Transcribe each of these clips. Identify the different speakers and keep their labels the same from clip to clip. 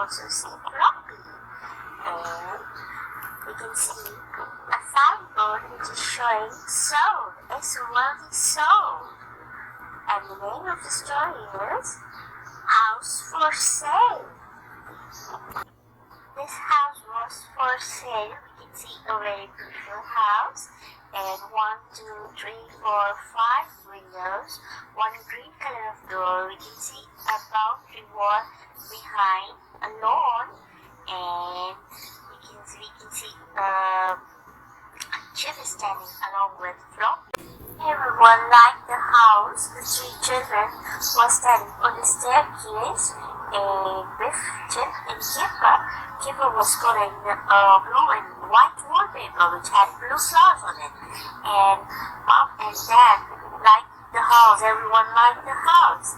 Speaker 1: also see floppy. And we can see a signboard which is showing sold. S-O-L-D, sold. And the name of the story is House for Sale. This house was for sale. We can see a very beautiful house. And 1, 2, 3, 4, 5 windows. One green color of door. We can see a boundary wall behind a lawn. And we can see Chip is standing along with Floppy. Everyone liked the house. The 3 children were standing on the staircase. And with Chip and Kipper was putting blue and white wallpaper which had blue flowers on it. And Mom and Dad liked the house. Everyone liked the house.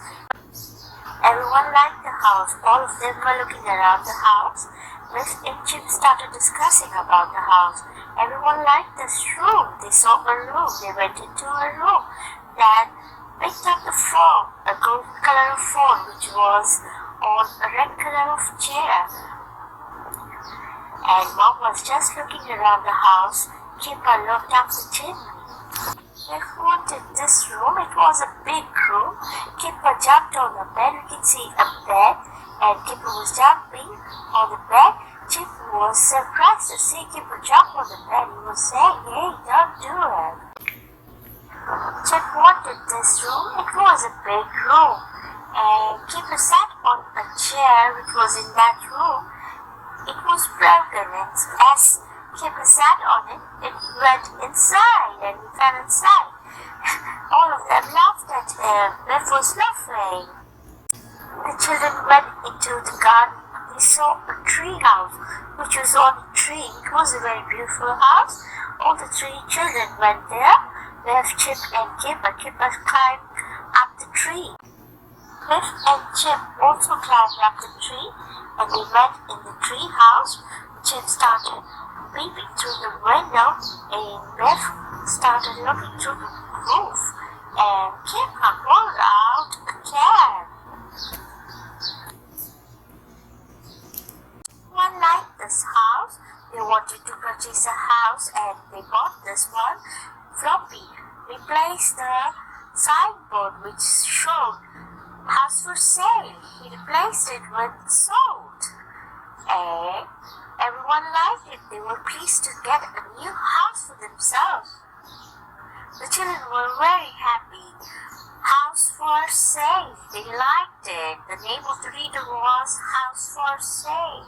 Speaker 1: Everyone liked the house. All of them were looking around the house. Miss and Chip started discussing about the house. Everyone liked this room. They saw a room. They went into a room. Dad picked up the phone, a golden color of phone, which was on a red color of chair. And Mom was just looking around the house. Kipper looked up the chimney. They wanted this room. It was a big room. Kipper jumped on the bed. We can see a bed. And Kipper was jumping on the bed. Chip was surprised to see Kipper jump on the bed. He was saying, "Hey, don't do it." Chip wanted this room. It was a big room. And Kipper sat on a chair which was in that room. It was broken, and as Kipper sat on it, it went inside and he fell inside. All of them laughed at him. Biff was laughing. The children went into the garden. They saw a tree house which was on a tree. It was a very beautiful house. All the 3 children went there. Biff, Chip and Kipper. Kipper climbed up the tree. Biff and Chip also climbed up the tree, and they went in the tree house. Chip started peeping through the window, and Biff started looking through the roof, and Kipper pulled out a can. One liked this house. They wanted to purchase a house, and they bought this one. Floppy replaced the signboard which showed House for Sale. He replaced it with sold. And everyone liked it. They were pleased to get a new house for themselves. The children were very happy. House for Sale. They liked it. The name of the reader was House for Sale.